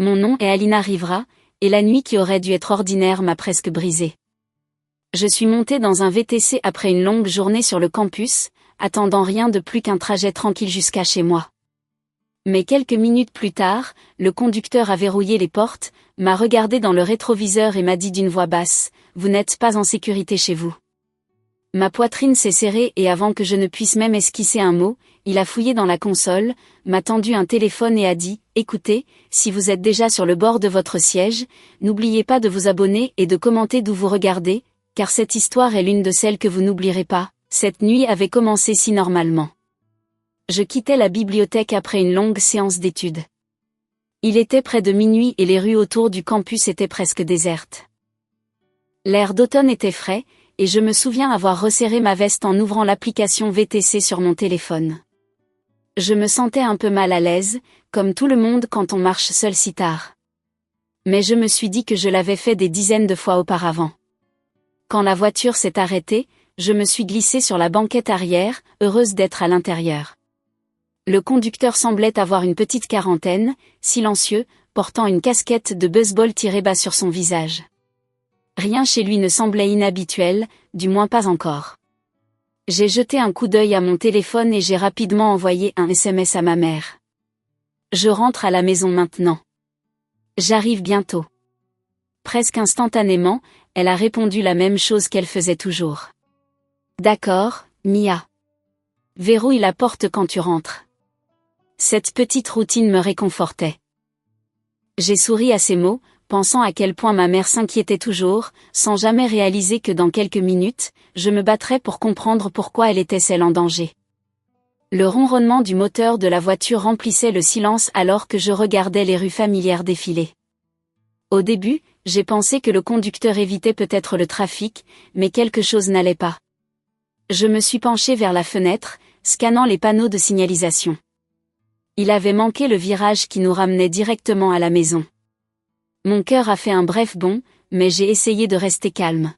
Mon nom est Alina Rivera, et la nuit qui aurait dû être ordinaire m'a presque brisée. Je suis montée dans un VTC après une longue journée sur le campus, attendant rien de plus qu'un trajet tranquille jusqu'à chez moi. Mais quelques minutes plus tard, le conducteur a verrouillé les portes, m'a regardé dans le rétroviseur et m'a dit d'une voix basse, « Vous n'êtes pas en sécurité chez vous. » Ma poitrine s'est serrée et avant que je ne puisse même esquisser un mot, il a fouillé dans la console, m'a tendu un téléphone et a dit, « Écoutez, si vous êtes déjà sur le bord de votre siège, n'oubliez pas de vous abonner et de commenter d'où vous regardez, car cette histoire est l'une de celles que vous n'oublierez pas. » Cette nuit avait commencé si normalement. Je quittais la bibliothèque après une longue séance d'études. Il était près de minuit et les rues autour du campus étaient presque désertes. L'air d'automne était frais, et je me souviens avoir resserré ma veste en ouvrant l'application VTC sur mon téléphone. Je me sentais un peu mal à l'aise, comme tout le monde quand on marche seul si tard. Mais je me suis dit que je l'avais fait des dizaines de fois auparavant. Quand la voiture s'est arrêtée, je me suis glissée sur la banquette arrière, heureuse d'être à l'intérieur. Le conducteur semblait avoir une petite quarantaine, silencieux, portant une casquette de baseball tirée bas sur son visage. Rien chez lui ne semblait inhabituel, du moins pas encore. J'ai jeté un coup d'œil à mon téléphone et j'ai rapidement envoyé un SMS à ma mère. Je rentre à la maison maintenant. J'arrive bientôt. Presque instantanément, elle a répondu la même chose qu'elle faisait toujours. D'accord, Mia. Verrouille la porte quand tu rentres. Cette petite routine me réconfortait. J'ai souri à ces mots, pensant à quel point ma mère s'inquiétait toujours, sans jamais réaliser que dans quelques minutes, je me battrais pour comprendre pourquoi elle était celle en danger. Le ronronnement du moteur de la voiture remplissait le silence alors que je regardais les rues familières défiler. Au début, j'ai pensé que le conducteur évitait peut-être le trafic, mais quelque chose n'allait pas. Je me suis penchée vers la fenêtre, scannant les panneaux de signalisation. Il avait manqué le virage qui nous ramenait directement à la maison. Mon cœur a fait un bref bond, mais j'ai essayé de rester calme.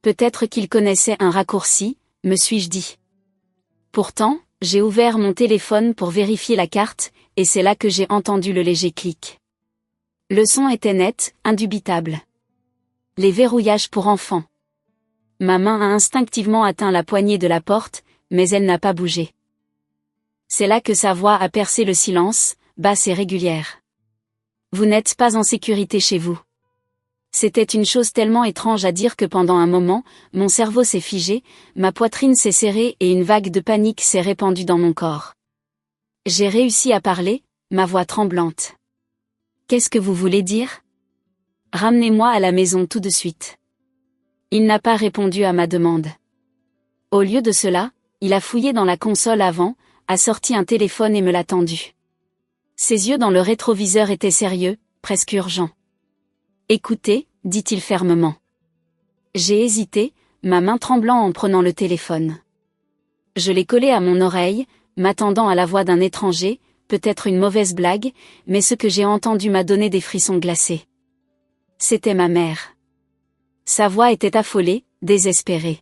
Peut-être qu'il connaissait un raccourci, me suis-je dit. Pourtant, j'ai ouvert mon téléphone pour vérifier la carte, et c'est là que j'ai entendu le léger clic. Le son était net, indubitable. Les verrouillages pour enfants. Ma main a instinctivement atteint la poignée de la porte, mais elle n'a pas bougé. C'est là que sa voix a percé le silence, basse et régulière. Vous n'êtes pas en sécurité chez vous. C'était une chose tellement étrange à dire que pendant un moment, mon cerveau s'est figé, ma poitrine s'est serrée et une vague de panique s'est répandue dans mon corps. J'ai réussi à parler, ma voix tremblante. Qu'est-ce que vous voulez dire? Ramenez-moi à la maison tout de suite. Il n'a pas répondu à ma demande. Au lieu de cela, il a fouillé dans la console avant, a sorti un téléphone et me l'a tendu. Ses yeux dans le rétroviseur étaient sérieux, presque urgents. Écoutez, dit-il fermement. J'ai hésité, ma main tremblant en prenant le téléphone. Je l'ai collé à mon oreille, m'attendant à la voix d'un étranger, peut-être une mauvaise blague, mais ce que j'ai entendu m'a donné des frissons glacés. C'était ma mère. Sa voix était affolée, désespérée.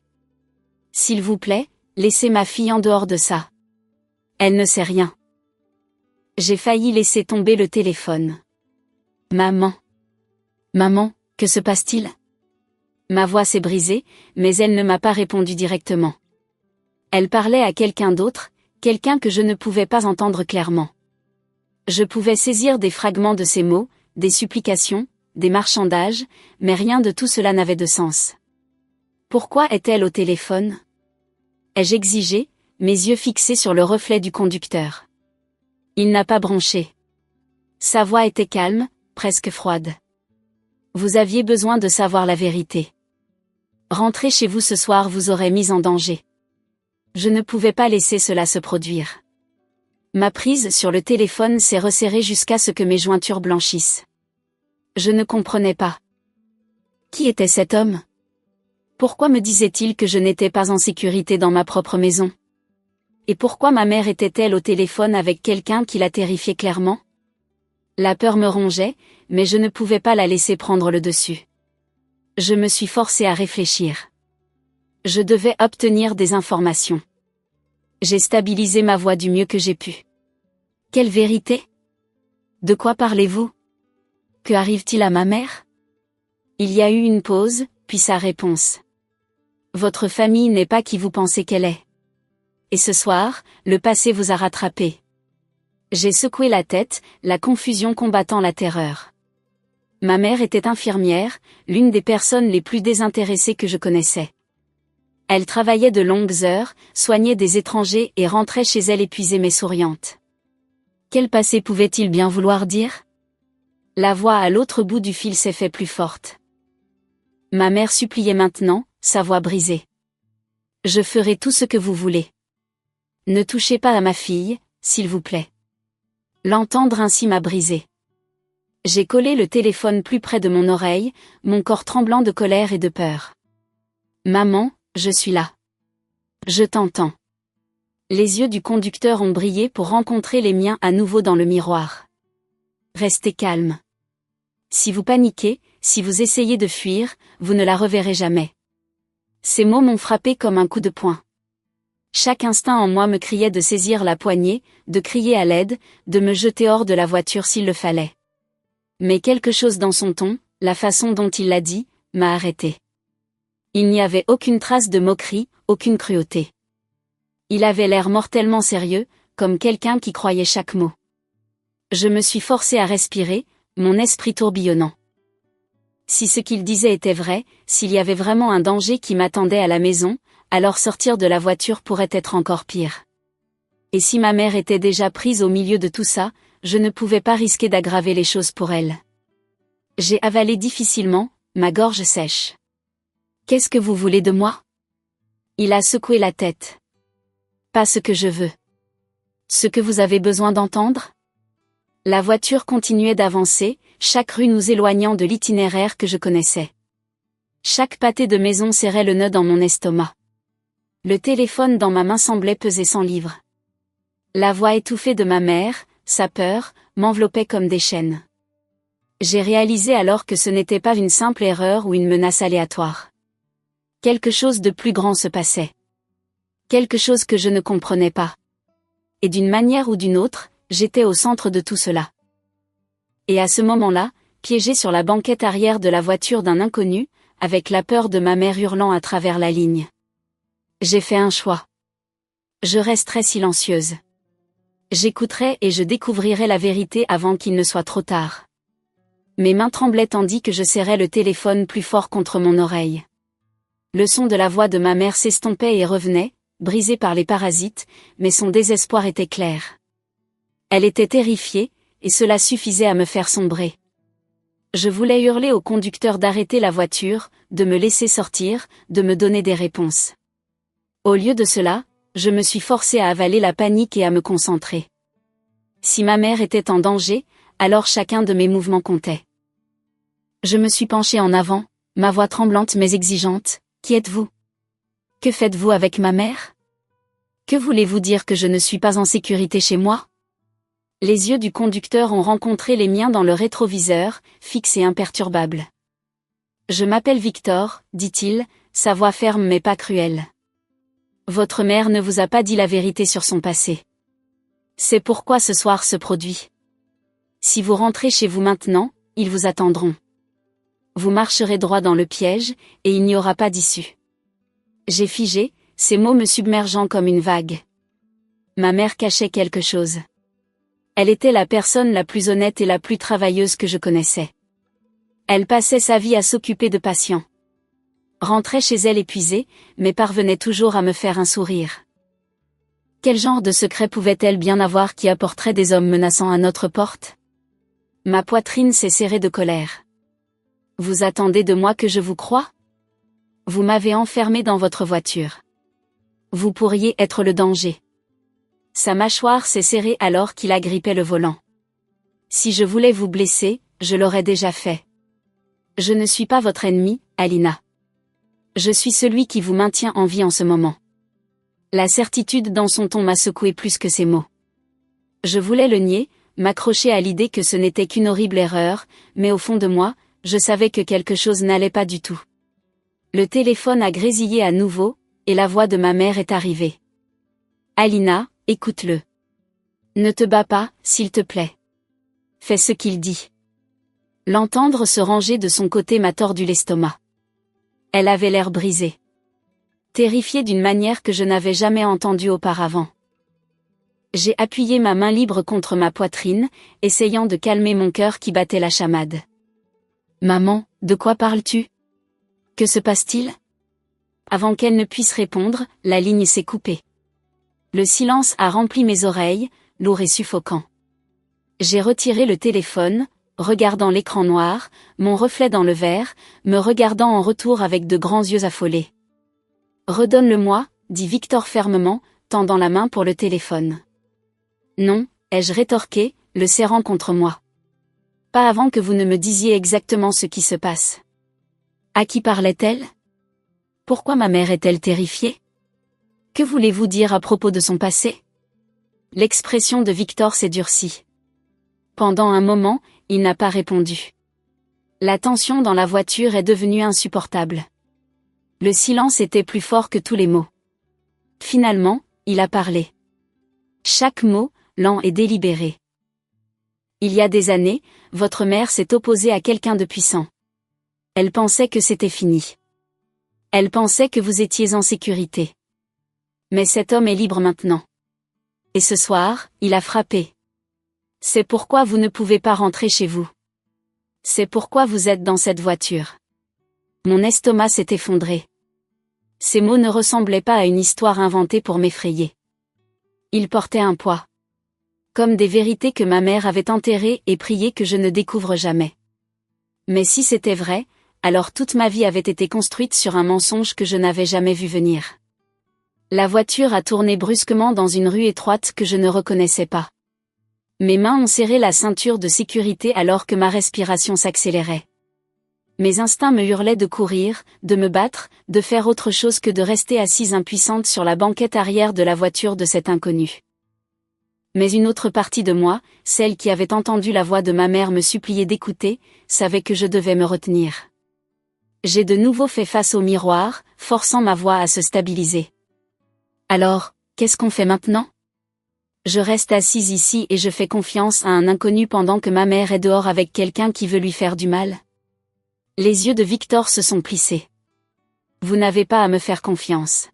S'il vous plaît, laissez ma fille en dehors de ça. Elle ne sait rien. J'ai failli laisser tomber le téléphone. Maman. Maman, que se passe-t-il? Ma voix s'est brisée, mais elle ne m'a pas répondu directement. Elle parlait à quelqu'un d'autre, quelqu'un que je ne pouvais pas entendre clairement. Je pouvais saisir des fragments de ses mots, des supplications, des marchandages, mais rien de tout cela n'avait de sens. Pourquoi est-elle au téléphone? Ai-je exigé, mes yeux fixés sur le reflet du conducteur. Il n'a pas bronché. Sa voix était calme, presque froide. Vous aviez besoin de savoir la vérité. Rentrer chez vous ce soir vous aurait mis en danger. Je ne pouvais pas laisser cela se produire. Ma prise sur le téléphone s'est resserrée jusqu'à ce que mes jointures blanchissent. Je ne comprenais pas. Qui était cet homme? Pourquoi me disait-il que je n'étais pas en sécurité dans ma propre maison? Et pourquoi ma mère était-elle au téléphone avec quelqu'un qui la terrifiait clairement? La peur me rongeait, mais je ne pouvais pas la laisser prendre le dessus. Je me suis forcée à réfléchir. Je devais obtenir des informations. J'ai stabilisé ma voix du mieux que j'ai pu. Quelle vérité? De quoi parlez-vous? Que arrive-t-il à ma mère? Il y a eu une pause, puis sa réponse. Votre famille n'est pas qui vous pensez qu'elle est. Et ce soir, le passé vous a rattrapé. J'ai secoué la tête, la confusion combattant la terreur. Ma mère était infirmière, l'une des personnes les plus désintéressées que je connaissais. Elle travaillait de longues heures, soignait des étrangers et rentrait chez elle épuisée mais souriante. Quel passé pouvait-il bien vouloir dire? La voix à l'autre bout du fil s'est fait plus forte. Ma mère suppliait maintenant, sa voix brisée. Je ferai tout ce que vous voulez. Ne touchez pas à ma fille, s'il vous plaît. L'entendre ainsi m'a brisé. J'ai collé le téléphone plus près de mon oreille, mon corps tremblant de colère et de peur. Maman, je suis là. Je t'entends. Les yeux du conducteur ont brillé pour rencontrer les miens à nouveau dans le miroir. Restez calme. Si vous paniquez, si vous essayez de fuir, vous ne la reverrez jamais. Ces mots m'ont frappé comme un coup de poing. Chaque instinct en moi me criait de saisir la poignée, de crier à l'aide, de me jeter hors de la voiture s'il le fallait. Mais quelque chose dans son ton, la façon dont il l'a dit, m'a arrêté. Il n'y avait aucune trace de moquerie, aucune cruauté. Il avait l'air mortellement sérieux, comme quelqu'un qui croyait chaque mot. Je me suis forcé à respirer, mon esprit tourbillonnant. Si ce qu'il disait était vrai, s'il y avait vraiment un danger qui m'attendait à la maison, alors sortir de la voiture pourrait être encore pire. Et si ma mère était déjà prise au milieu de tout ça, je ne pouvais pas risquer d'aggraver les choses pour elle. J'ai avalé difficilement, ma gorge sèche. Qu'est-ce que vous voulez de moi? Il a secoué la tête. Pas ce que je veux. Ce que vous avez besoin d'entendre? La voiture continuait d'avancer, chaque rue nous éloignant de l'itinéraire que je connaissais. Chaque pâté de maison serrait le nœud dans mon estomac. Le téléphone dans ma main semblait peser 100 livres. La voix étouffée de ma mère, sa peur, m'enveloppait comme des chaînes. J'ai réalisé alors que ce n'était pas une simple erreur ou une menace aléatoire. Quelque chose de plus grand se passait. Quelque chose que je ne comprenais pas. Et d'une manière ou d'une autre, j'étais au centre de tout cela. Et à ce moment-là, piégé sur la banquette arrière de la voiture d'un inconnu, avec la peur de ma mère hurlant à travers la ligne. J'ai fait un choix. Je resterai silencieuse. J'écouterai et je découvrirai la vérité avant qu'il ne soit trop tard. Mes mains tremblaient tandis que je serrais le téléphone plus fort contre mon oreille. Le son de la voix de ma mère s'estompait et revenait, brisé par les parasites, mais son désespoir était clair. Elle était terrifiée, et cela suffisait à me faire sombrer. Je voulais hurler au conducteur d'arrêter la voiture, de me laisser sortir, de me donner des réponses. Au lieu de cela, je me suis forcé à avaler la panique et à me concentrer. Si ma mère était en danger, alors chacun de mes mouvements comptait. Je me suis penchée en avant, ma voix tremblante mais exigeante. Qui êtes-vous? Que faites-vous avec ma mère? Que voulez-vous dire que je ne suis pas en sécurité chez moi? Les yeux du conducteur ont rencontré les miens dans le rétroviseur, fixes et imperturbables. Je m'appelle Victor, dit-il, sa voix ferme mais pas cruelle. Votre mère ne vous a pas dit la vérité sur son passé. C'est pourquoi ce soir se produit. Si vous rentrez chez vous maintenant, ils vous attendront. Vous marcherez droit dans le piège, et il n'y aura pas d'issue. J'ai figé, ces mots me submergeant comme une vague. Ma mère cachait quelque chose. Elle était la personne la plus honnête et la plus travailleuse que je connaissais. Elle passait sa vie à s'occuper de patients. Rentrait chez elle épuisée, mais parvenait toujours à me faire un sourire. Quel genre de secret pouvait-elle bien avoir qui apporterait des hommes menaçants à notre porte? Ma poitrine s'est serrée de colère. Vous attendez de moi que je vous croie? Vous m'avez enfermé dans votre voiture. Vous pourriez être le danger. Sa mâchoire s'est serrée alors qu'il agrippait le volant. Si je voulais vous blesser, je l'aurais déjà fait. Je ne suis pas votre ennemi, Alina. Je suis celui qui vous maintient en vie en ce moment. La certitude dans son ton m'a secoué plus que ses mots. Je voulais le nier, m'accrocher à l'idée que ce n'était qu'une horrible erreur, mais au fond de moi, je savais que quelque chose n'allait pas du tout. Le téléphone a grésillé à nouveau, et la voix de ma mère est arrivée. Alina, écoute-le. Ne te bats pas, s'il te plaît. Fais ce qu'il dit. L'entendre se ranger de son côté m'a tordu l'estomac. Elle avait l'air brisée. Terrifiée d'une manière que je n'avais jamais entendue auparavant. J'ai appuyé ma main libre contre ma poitrine, essayant de calmer mon cœur qui battait la chamade. Maman, de quoi parles-tu? Que se passe-t-il? Avant qu'elle ne puisse répondre, la ligne s'est coupée. Le silence a rempli mes oreilles, lourd et suffocant. J'ai retiré le téléphone, regardant l'écran noir, mon reflet dans le verre, me regardant en retour avec de grands yeux affolés. Redonne-le-moi, dit Victor fermement, tendant la main pour le téléphone. Non, ai-je rétorqué, le serrant contre moi. Pas avant que vous ne me disiez exactement ce qui se passe. À qui parlait-elle? Pourquoi ma mère est-elle terrifiée? Que voulez-vous dire à propos de son passé? L'expression de Victor s'est durcie. Pendant un moment, il n'a pas répondu. La tension dans la voiture est devenue insupportable. Le silence était plus fort que tous les mots. Finalement, il a parlé. Chaque mot, lent et délibéré. Il y a des années, votre mère s'est opposée à quelqu'un de puissant. Elle pensait que c'était fini. Elle pensait que vous étiez en sécurité. Mais cet homme est libre maintenant. Et ce soir, il a frappé. C'est pourquoi vous ne pouvez pas rentrer chez vous. C'est pourquoi vous êtes dans cette voiture. Mon estomac s'est effondré. Ces mots ne ressemblaient pas à une histoire inventée pour m'effrayer. Ils portaient un poids. Comme des vérités que ma mère avait enterrées et prié que je ne découvre jamais. Mais si c'était vrai, alors toute ma vie avait été construite sur un mensonge que je n'avais jamais vu venir. La voiture a tourné brusquement dans une rue étroite que je ne reconnaissais pas. Mes mains ont serré la ceinture de sécurité alors que ma respiration s'accélérait. Mes instincts me hurlaient de courir, de me battre, de faire autre chose que de rester assise impuissante sur la banquette arrière de la voiture de cet inconnu. Mais une autre partie de moi, celle qui avait entendu la voix de ma mère me supplier d'écouter, savait que je devais me retenir. J'ai de nouveau fait face au miroir, forçant ma voix à se stabiliser. Alors, qu'est-ce qu'on fait maintenant? Je reste assise ici et je fais confiance à un inconnu pendant que ma mère est dehors avec quelqu'un qui veut lui faire du mal? Les yeux de Victor se sont plissés. Vous n'avez pas à me faire confiance.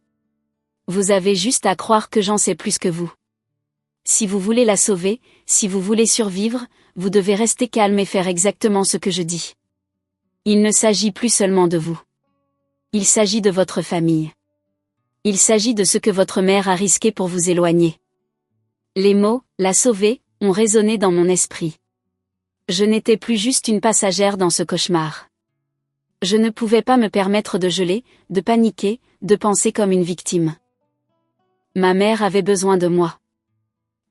Vous avez juste à croire que j'en sais plus que vous. Si vous voulez la sauver, si vous voulez survivre, vous devez rester calme et faire exactement ce que je dis. Il ne s'agit plus seulement de vous. Il s'agit de votre famille. Il s'agit de ce que votre mère a risqué pour vous éloigner. Les mots « la sauver » ont résonné dans mon esprit. Je n'étais plus juste une passagère dans ce cauchemar. Je ne pouvais pas me permettre de geler, de paniquer, de penser comme une victime. Ma mère avait besoin de moi.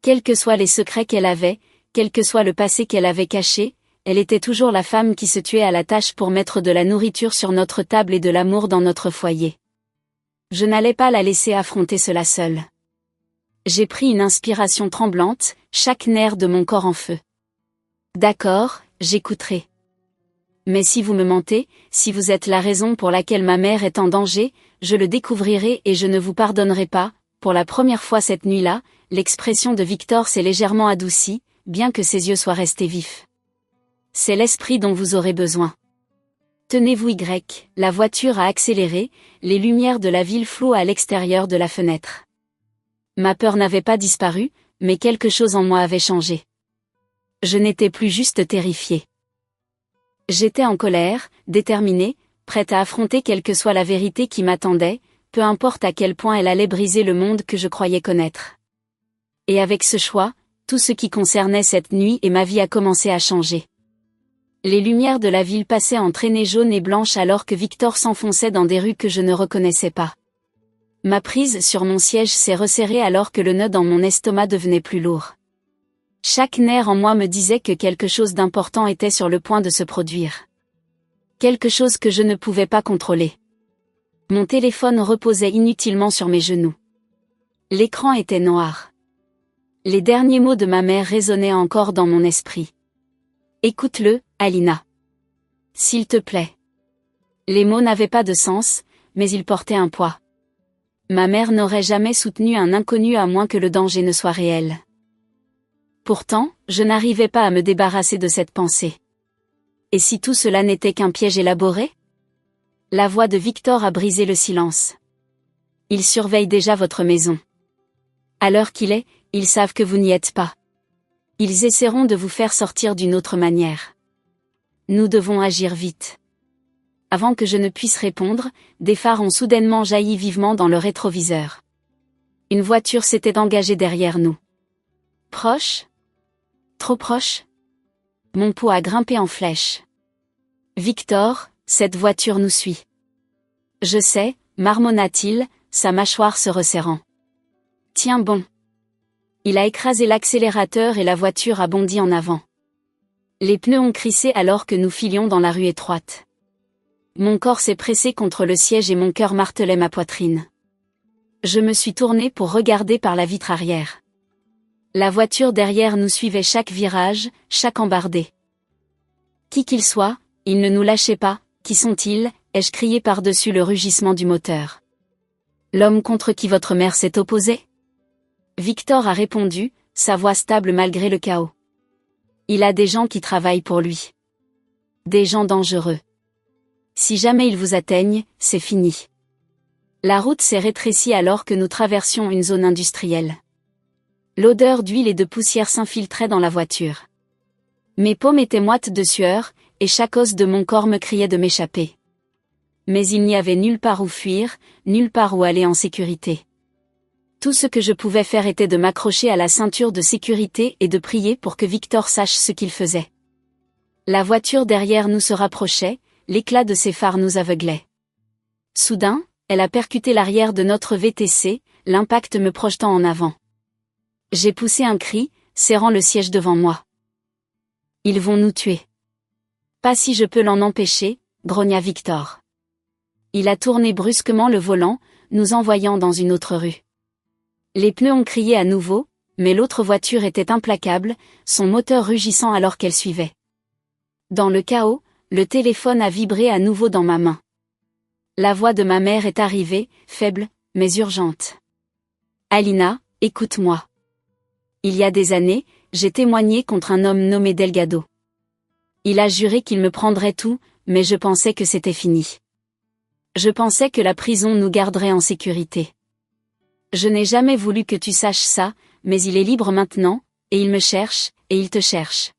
Quels que soient les secrets qu'elle avait, quel que soit le passé qu'elle avait caché, elle était toujours la femme qui se tuait à la tâche pour mettre de la nourriture sur notre table et de l'amour dans notre foyer. Je n'allais pas la laisser affronter cela seule. J'ai pris une inspiration tremblante, chaque nerf de mon corps en feu. D'accord, j'écouterai. Mais si vous me mentez, si vous êtes la raison pour laquelle ma mère est en danger, je le découvrirai et je ne vous pardonnerai pas. Pour la première fois cette nuit-là, l'expression de Victor s'est légèrement adoucie, bien que ses yeux soient restés vifs. C'est l'esprit dont vous aurez besoin. Tenez-vous la voiture a accéléré, les lumières de la ville flouent à l'extérieur de la fenêtre. Ma peur n'avait pas disparu, mais quelque chose en moi avait changé. Je n'étais plus juste terrifiée. J'étais en colère, déterminée, prête à affronter quelle que soit la vérité qui m'attendait, peu importe à quel point elle allait briser le monde que je croyais connaître. Et avec ce choix, tout ce qui concernait cette nuit et ma vie a commencé à changer. Les lumières de la ville passaient en traînées jaunes et blanches alors que Victor s'enfonçait dans des rues que je ne reconnaissais pas. Ma prise sur mon siège s'est resserrée alors que le nœud dans mon estomac devenait plus lourd. Chaque nerf en moi me disait que quelque chose d'important était sur le point de se produire. Quelque chose que je ne pouvais pas contrôler. Mon téléphone reposait inutilement sur mes genoux. L'écran était noir. Les derniers mots de ma mère résonnaient encore dans mon esprit. Écoute-le, Alina. S'il te plaît. Les mots n'avaient pas de sens, mais ils portaient un poids. Ma mère n'aurait jamais soutenu un inconnu à moins que le danger ne soit réel. Pourtant, je n'arrivais pas à me débarrasser de cette pensée. Et si tout cela n'était qu'un piège élaboré? La voix de Victor a brisé le silence. Ils surveillent déjà votre maison. À l'heure qu'il est, ils savent que vous n'y êtes pas. Ils essaieront de vous faire sortir d'une autre manière. Nous devons agir vite. Avant que je ne puisse répondre, des phares ont soudainement jailli vivement dans le rétroviseur. Une voiture s'était engagée derrière nous. Proche? Trop proche? Mon pouls a grimpé en flèche. Victor, cette voiture nous suit. Je sais, marmonna-t-il, sa mâchoire se resserrant. Tiens bon. Il a écrasé l'accélérateur et la voiture a bondi en avant. Les pneus ont crissé alors que nous filions dans la rue étroite. Mon corps s'est pressé contre le siège et mon cœur martelait ma poitrine. Je me suis tourné pour regarder par la vitre arrière. La voiture derrière nous suivait chaque virage, chaque embardée. Qui qu'il soit, ils ne nous lâchaient pas. Qui sont-ils? Ai-je crié par-dessus le rugissement du moteur. L'homme contre qui votre mère s'est opposée? Victor a répondu, sa voix stable malgré le chaos. Il a des gens qui travaillent pour lui. Des gens dangereux. Si jamais ils vous atteignent, c'est fini. La route s'est rétrécie alors que nous traversions une zone industrielle. L'odeur d'huile et de poussière s'infiltrait dans la voiture. Mes paumes étaient moites de sueur, et chaque os de mon corps me criait de m'échapper. Mais il n'y avait nulle part où fuir, nulle part où aller en sécurité. Tout ce que je pouvais faire était de m'accrocher à la ceinture de sécurité et de prier pour que Victor sache ce qu'il faisait. La voiture derrière nous se rapprochait, l'éclat de ses phares nous aveuglait. Soudain, elle a percuté l'arrière de notre VTC, l'impact me projetant en avant. J'ai poussé un cri, serrant le siège devant moi. Ils vont nous tuer. Pas si je peux l'en empêcher, grogna Victor. Il a tourné brusquement le volant, nous envoyant dans une autre rue. Les pneus ont crié à nouveau, mais l'autre voiture était implacable, son moteur rugissant alors qu'elle suivait. Dans le chaos, le téléphone a vibré à nouveau dans ma main. La voix de ma mère est arrivée, faible, mais urgente. Alina, écoute-moi. Il y a des années, j'ai témoigné contre un homme nommé Delgado. Il a juré qu'il me prendrait tout, mais je pensais que c'était fini. Je pensais que la prison nous garderait en sécurité. Je n'ai jamais voulu que tu saches ça, mais il est libre maintenant, et il me cherche, et il te cherche.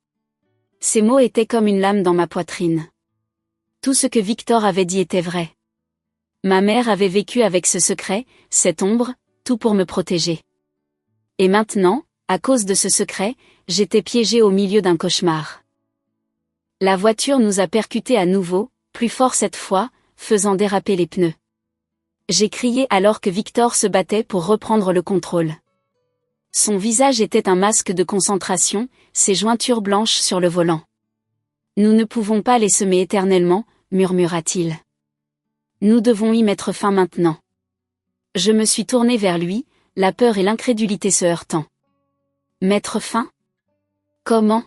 Ces mots étaient comme une lame dans ma poitrine. Tout ce que Victor avait dit était vrai. Ma mère avait vécu avec ce secret, cette ombre, tout pour me protéger. Et maintenant, à cause de ce secret, j'étais piégée au milieu d'un cauchemar. La voiture nous a percutés à nouveau, plus fort cette fois, faisant déraper les pneus. J'ai crié alors que Victor se battait pour reprendre le contrôle. Son visage était un masque de concentration, ses jointures blanches sur le volant. Nous ne pouvons pas les semer éternellement, murmura-t-il. Nous devons y mettre fin maintenant. Je me suis tournée vers lui, la peur et l'incrédulité se heurtant. Mettre fin? Comment?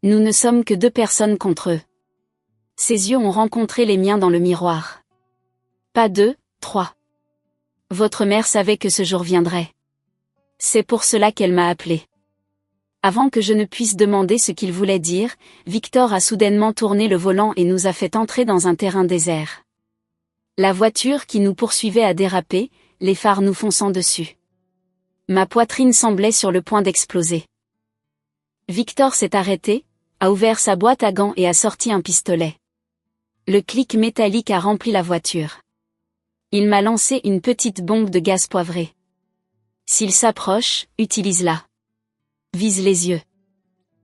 Nous ne sommes que deux personnes contre eux. Ses yeux ont rencontré les miens dans le miroir. Pas deux, 3. Votre mère savait que ce jour viendrait. C'est pour cela qu'elle m'a appelé. Avant que je ne puisse demander ce qu'il voulait dire, Victor a soudainement tourné le volant et nous a fait entrer dans un terrain désert. La voiture qui nous poursuivait a dérapé, les phares nous fonçant dessus. Ma poitrine semblait sur le point d'exploser. Victor s'est arrêté, a ouvert sa boîte à gants et a sorti un pistolet. Le clic métallique a rempli la voiture. Il m'a lancé une petite bombe de gaz poivré. S'il s'approche, utilise-la. Vise les yeux.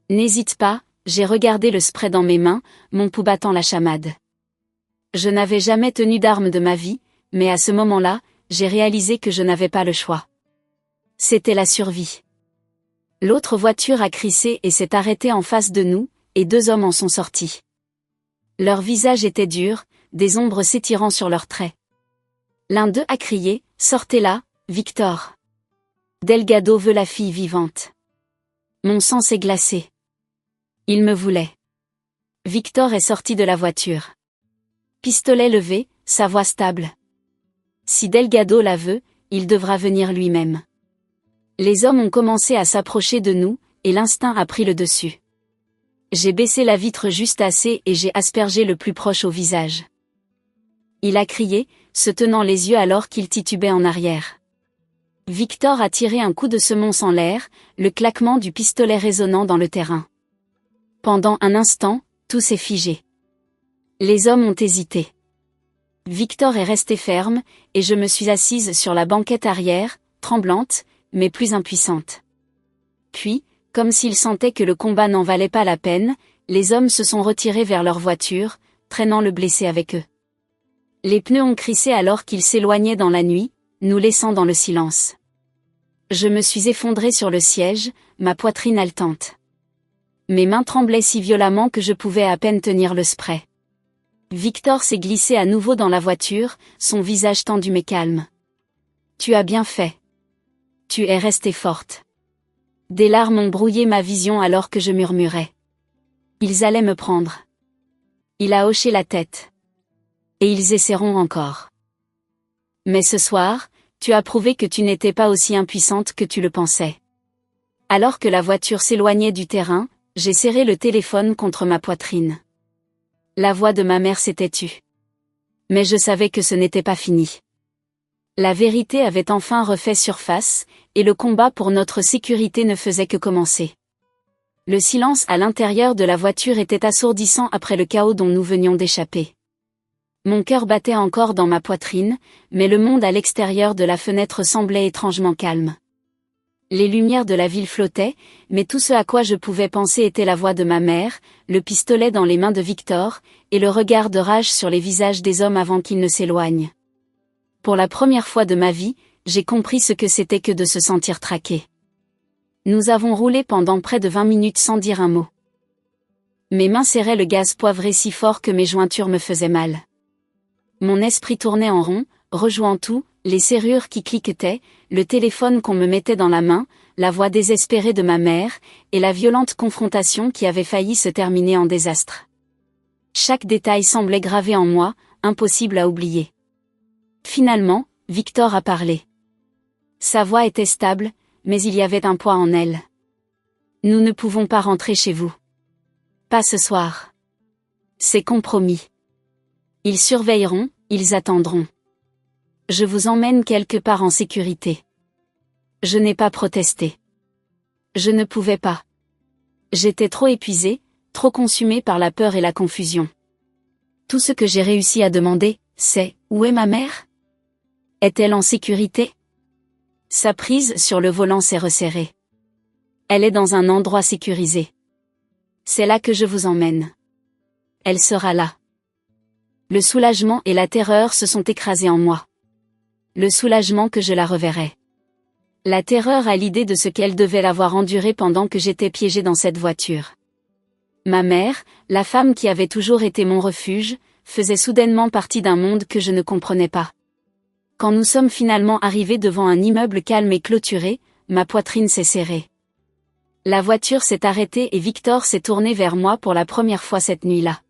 N'hésite pas, j'ai regardé le spray dans mes mains, mon pouls battant la chamade. Je n'avais jamais tenu d'arme de ma vie, mais à ce moment-là, j'ai réalisé que je n'avais pas le choix. C'était la survie. L'autre voiture a crissé et s'est arrêtée en face de nous, et 2 hommes en sont sortis. Leur visage était dur, des ombres s'étirant sur leurs traits. L'un d'eux a crié, « Sortez-la, Victor. Delgado veut la fille vivante. » Mon sang s'est glacé. Il me voulait. Victor est sorti de la voiture. Pistolet levé, sa voix stable. Si Delgado la veut, il devra venir lui-même. Les hommes ont commencé à s'approcher de nous, et l'instinct a pris le dessus. J'ai baissé la vitre juste assez et j'ai aspergé le plus proche au visage. Il a crié, se tenant les yeux alors qu'il titubait en arrière. Victor a tiré un coup de semonce en l'air, le claquement du pistolet résonnant dans le terrain. Pendant un instant, tout s'est figé. Les hommes ont hésité. Victor est resté ferme, et je me suis assise sur la banquette arrière, tremblante, mais plus impuissante. Puis, comme s'ils sentaient que le combat n'en valait pas la peine, les hommes se sont retirés vers leur voiture, traînant le blessé avec eux. Les pneus ont crissé alors qu'ils s'éloignaient dans la nuit, nous laissant dans le silence. Je me suis effondrée sur le siège, ma poitrine haletante. Mes mains tremblaient si violemment que je pouvais à peine tenir le spray. Victor s'est glissé à nouveau dans la voiture, son visage tendu mais calme. « Tu as bien fait. Tu es restée forte. » Des larmes ont brouillé ma vision alors que je murmurais. Ils allaient me prendre. Il a hoché la tête. Et ils essaieront encore. Mais ce soir, tu as prouvé que tu n'étais pas aussi impuissante que tu le pensais. Alors que la voiture s'éloignait du terrain, j'ai serré le téléphone contre ma poitrine. La voix de ma mère s'était tue. Mais je savais que ce n'était pas fini. La vérité avait enfin refait surface, et le combat pour notre sécurité ne faisait que commencer. Le silence à l'intérieur de la voiture était assourdissant après le chaos dont nous venions d'échapper. Mon cœur battait encore dans ma poitrine, mais le monde à l'extérieur de la fenêtre semblait étrangement calme. Les lumières de la ville flottaient, mais tout ce à quoi je pouvais penser était la voix de ma mère, le pistolet dans les mains de Victor, et le regard de rage sur les visages des hommes avant qu'ils ne s'éloignent. Pour la première fois de ma vie, j'ai compris ce que c'était que de se sentir traqué. Nous avons roulé pendant près de 20 minutes sans dire un mot. Mes mains serraient le gaz poivré si fort que mes jointures me faisaient mal. Mon esprit tournait en rond, rejouant tout, les serrures qui cliquetaient, le téléphone qu'on me mettait dans la main, la voix désespérée de ma mère, et la violente confrontation qui avait failli se terminer en désastre. Chaque détail semblait gravé en moi, impossible à oublier. Finalement, Victor a parlé. Sa voix était stable, mais il y avait un poids en elle. Nous ne pouvons pas rentrer chez vous. Pas ce soir. C'est compromis. Ils surveilleront, ils attendront. Je vous emmène quelque part en sécurité. Je n'ai pas protesté. Je ne pouvais pas. J'étais trop épuisée, trop consumée par la peur et la confusion. Tout ce que j'ai réussi à demander, c'est « Où est ma mère ? Est-elle en sécurité ?» Sa prise sur le volant s'est resserrée. Elle est dans un endroit sécurisé. C'est là que je vous emmène. Elle sera là. Le soulagement et la terreur se sont écrasés en moi. Le soulagement que je la reverrai. La terreur à l'idée de ce qu'elle devait l'avoir enduré pendant que j'étais piégée dans cette voiture. Ma mère, la femme qui avait toujours été mon refuge, faisait soudainement partie d'un monde que je ne comprenais pas. Quand nous sommes finalement arrivés devant un immeuble calme et clôturé, ma poitrine s'est serrée. La voiture s'est arrêtée et Victor s'est tourné vers moi pour la première fois cette nuit-là.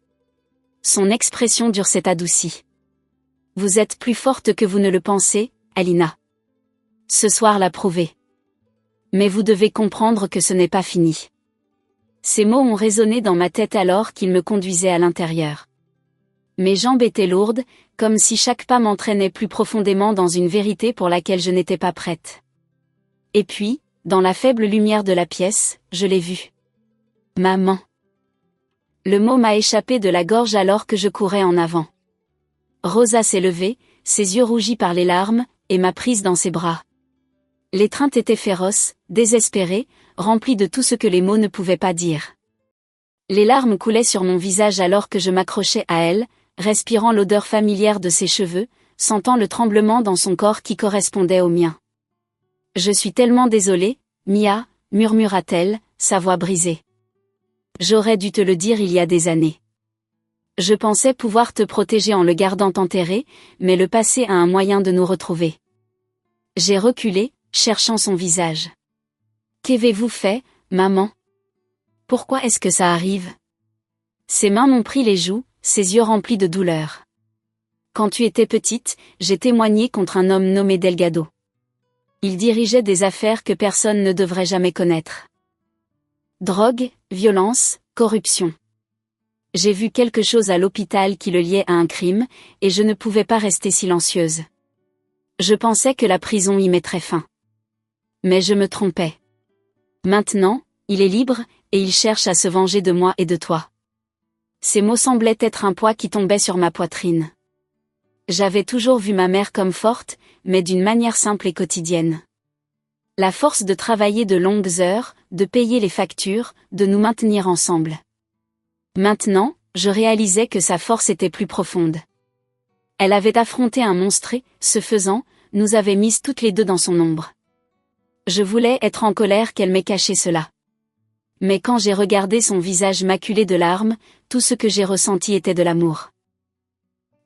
Son expression dure s'est adoucie. « Vous êtes plus forte que vous ne le pensez, Alina. Ce soir l'a prouvé. Mais vous devez comprendre que ce n'est pas fini. » Ces mots ont résonné dans ma tête alors qu'il me conduisait à l'intérieur. Mes jambes étaient lourdes, comme si chaque pas m'entraînait plus profondément dans une vérité pour laquelle je n'étais pas prête. Et puis, dans la faible lumière de la pièce, je l'ai vue. Maman. Le mot m'a échappé de la gorge alors que je courais en avant. Rosa s'est levée, ses yeux rougis par les larmes, et m'a prise dans ses bras. L'étreinte était féroce, désespérée, remplie de tout ce que les mots ne pouvaient pas dire. Les larmes coulaient sur mon visage alors que je m'accrochais à elle, respirant l'odeur familière de ses cheveux, sentant le tremblement dans son corps qui correspondait au mien. « Je suis tellement désolée, Mia, murmura-t-elle, sa voix brisée. J'aurais dû te le dire il y a des années. Je pensais pouvoir te protéger en le gardant enterré, mais le passé a un moyen de nous retrouver. » J'ai reculé, cherchant son visage. « Qu'avez-vous fait, maman ? Pourquoi est-ce que ça arrive ? » Ses mains m'ont pris les joues, ses yeux remplis de douleur. « Quand tu étais petite, j'ai témoigné contre un homme nommé Delgado. Il dirigeait des affaires que personne ne devrait jamais connaître. Drogue, violence, Corruption. J'ai vu quelque chose à l'hôpital qui le liait à un crime, et je ne pouvais pas rester silencieuse. Je pensais que la prison y mettrait fin. Mais je me trompais. Maintenant, il est libre, et il cherche à se venger de moi et de toi. Ces mots semblaient être un poids qui tombait sur ma poitrine. J'avais toujours vu ma mère comme forte, mais d'une manière simple et quotidienne. La force de travailler de longues heures, de payer les factures, de nous maintenir ensemble. Maintenant, je réalisais que sa force était plus profonde. Elle avait affronté un monstre et, ce faisant, nous avait mises toutes les deux dans son ombre. Je voulais être en colère qu'elle m'ait caché cela. Mais quand j'ai regardé son visage maculé de larmes, tout ce que j'ai ressenti était de l'amour.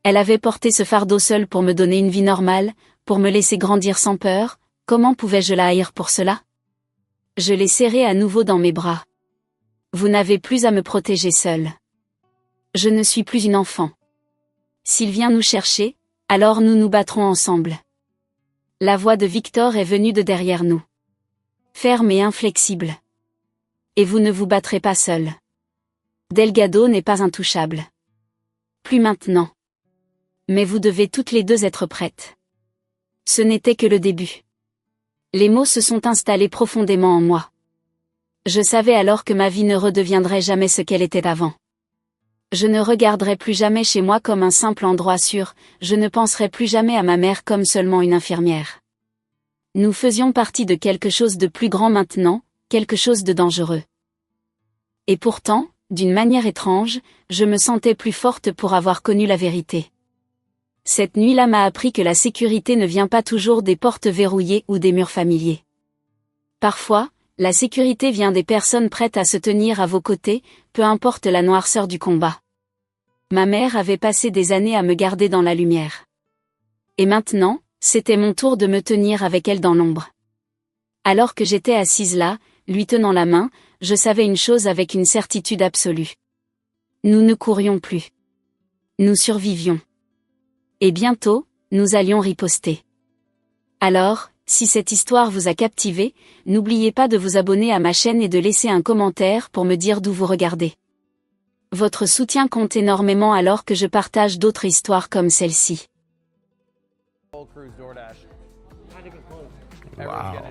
Elle avait porté ce fardeau seule pour me donner une vie normale, pour me laisser grandir sans peur, comment pouvais-je la haïr pour cela? Je l'ai serrée à nouveau dans mes bras. Vous n'avez plus à me protéger seule. Je ne suis plus une enfant. S'il vient nous chercher, alors nous nous battrons ensemble. La voix de Victor est venue de derrière nous. Ferme et inflexible. Et vous ne vous battrez pas seul. Delgado n'est pas intouchable. Plus maintenant. Mais vous devez toutes les deux être prêtes. Ce n'était que le début. Les mots se sont installés profondément en moi. Je savais alors que ma vie ne redeviendrait jamais ce qu'elle était avant. Je ne regarderai plus jamais chez moi comme un simple endroit sûr, je ne penserai plus jamais à ma mère comme seulement une infirmière. Nous faisions partie de quelque chose de plus grand maintenant, quelque chose de dangereux. Et pourtant, d'une manière étrange, je me sentais plus forte pour avoir connu la vérité. Cette nuit-là m'a appris que la sécurité ne vient pas toujours des portes verrouillées ou des murs familiers. Parfois, la sécurité vient des personnes prêtes à se tenir à vos côtés, peu importe la noirceur du combat. Ma mère avait passé des années à me garder dans la lumière. Et maintenant, c'était mon tour de me tenir avec elle dans l'ombre. Alors que j'étais assise là, lui tenant la main, je savais une chose avec une certitude absolue. Nous ne courions plus. Nous survivions. Et bientôt, nous allions riposter. Alors, si cette histoire vous a captivé, n'oubliez pas de vous abonner à ma chaîne et de laisser un commentaire pour me dire d'où vous regardez. Votre soutien compte énormément alors que je partage d'autres histoires comme celle-ci. Wow.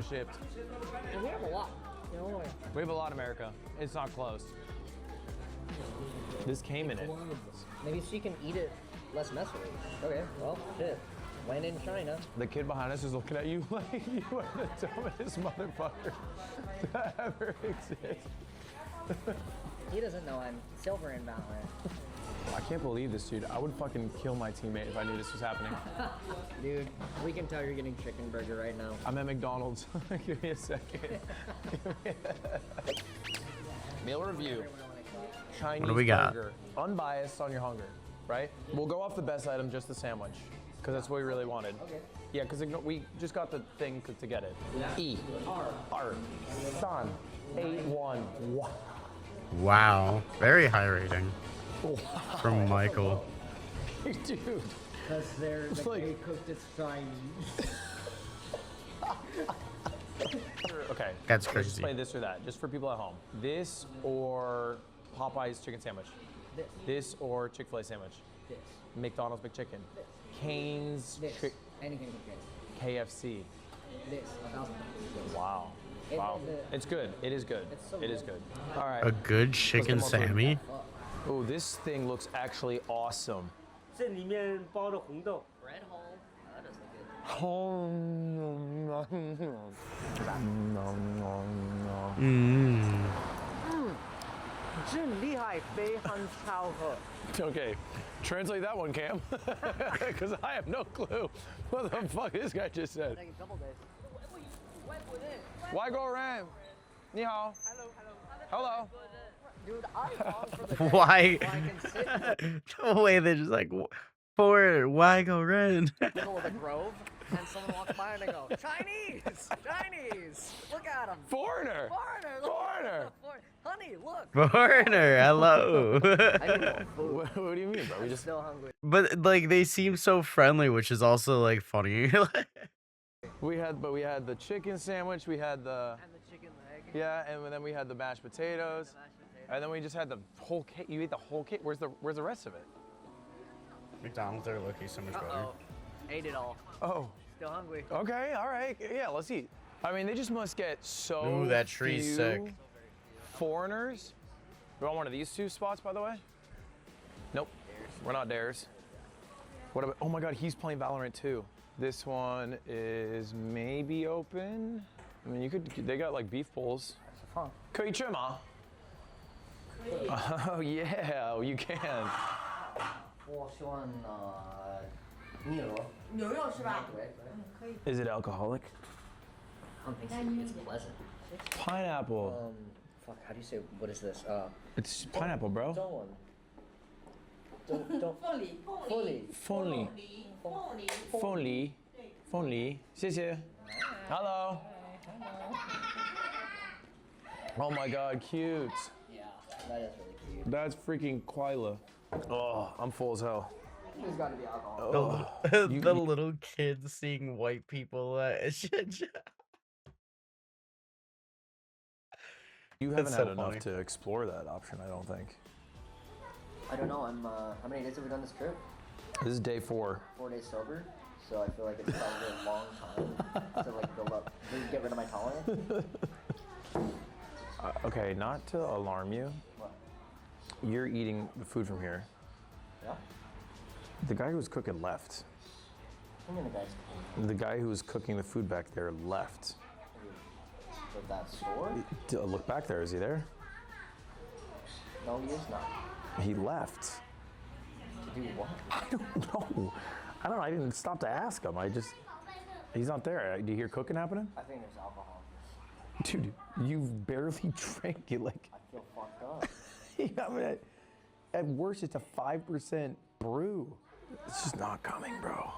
We have a lot, America. It's not close. This came in it. Maybe she can eat it less messily. Okay, well, shit. Landed in China. The kid behind us is looking at you like you are the dumbest motherfucker that ever exists. He doesn't know I'm silver in Valorant. I can't believe this, dude. I would fucking kill my teammate if I knew this was happening. Dude, we can tell you're getting chicken burger right now. I'm at McDonald's. Give me a second. Meal review. Chinese What do we got? burger. Unbiased on your hunger, right? We'll go off the best item, just the sandwich, because that's what we really wanted. Okay. Yeah, because we just got the thing to get it. E. R. Son. 8-1. Wow. Wow. Very high rating from Michael. Dude. Because they're It's like- they cooked it Chinese. Okay. That's Let's just crazy. play this or that, just for people at home. This or Popeye's chicken sandwich. This. This or Chick-fil-A sandwich. This. McDonald's McChicken. Cane's This. Chick Anything from this. KFC. This. 1,000%. Wow. It- Wow. the- It's good. It is good. It's so It is good. good. All right. A good chicken more food. Sammy? Oh, this thing looks actually awesome. 这里面包的红豆， Bread hole. That doesn't look good. Oh, Mmm. 真厉害，非常超合。 Okay, translate that one, Cam, because I have no clue what the fuck this guy just said. Like a couple days. Why go around? 你好. Hello. Dude, I fall for the Why? so I can sit in The way they're just like, for why go red? the middle of the grove and someone walks by and they go, Chinese! Chinese! Look at them! Foreigner. Foreigner! Look, Foreigner. Honey, look! Foreigner, hello. I need more food. What do you mean, bro? We I'm just still hungry. But like they seem so friendly, which is also like funny. we had the chicken sandwich. We had the And the chicken leg. yeah, and then we had the mashed potatoes. The mashed potatoes. And then we just had the whole cake. You ate the whole cake. Where's the rest of it? McDonald's are looking so much better. Uh-oh. Ate it all. Oh. Still hungry. Okay. All right. Yeah. Let's eat. I mean, they just must get so. Ooh, that tree's few sick. Foreigners. You want one of these two spots, by the way? Nope. We're not dares. What about? Oh my God, he's playing Valorant too. This one is maybe open. I mean, you could. They got like beef bowls. 可以吃吗? Oh yeah, you can. 我喜欢牛肉。牛肉是吧？对对。嗯，可以。 Is it alcoholic? I don't think so. It's pleasant. Pineapple. Fuck. How do you say? What is this? It's pineapple, bro. 中文。凤梨，凤梨。凤梨，凤梨，凤梨，凤梨，谢谢。Hello. Oh my God, cute. Yeah, that is really cute. That's freaking Quila. Oh, I'm full as hell. There's got to be alcohol. The little kids seeing white people. You haven't That's had so enough funny. to explore that option, I don't think. I don't know. I'm. How many days have we done this trip? This is day 4. 4 days sober. So I feel like it's probably a long time to like build up, get rid of my tolerance. Okay, not to alarm you. What? You're eating the food from here. Yeah. The guy who was cooking left. I mean, the guys The guy who was cooking the food back there left. with that store. Look back there. Is he there? No, he is not. He left. To do what? I don't know. I don't know. I didn't stop to ask him. He's not there. Do you hear cooking happening? I think there's alcohol. Dude, you've barely drank it. Like, I feel fucked up. I mean, at worst, it's a 5% brew. It's just not coming, bro.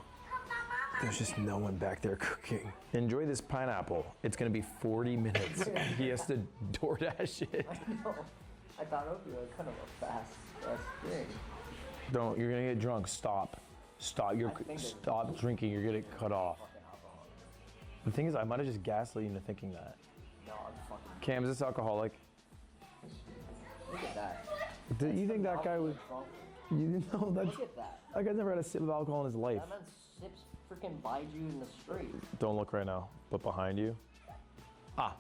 There's just no one back there cooking. Enjoy this pineapple. It's gonna be 40 minutes. He has to DoorDash it. No, I thought it would be like kind of a fast thing. Don't. You're gonna get drunk. Stop. Stop. Stop drinking. You're gonna cut off. Fucking alcohol. The thing is, I might have just gaslit you into thinking that. No, I'm fucking. Cam, is this alcoholic? Look at that. Do you think that guy was? Drunk. You didn't know that? Look at that. That guy's never had a sip of alcohol in his life. That man sips freaking Baiju in the street. Don't look right now, but behind you. Ah,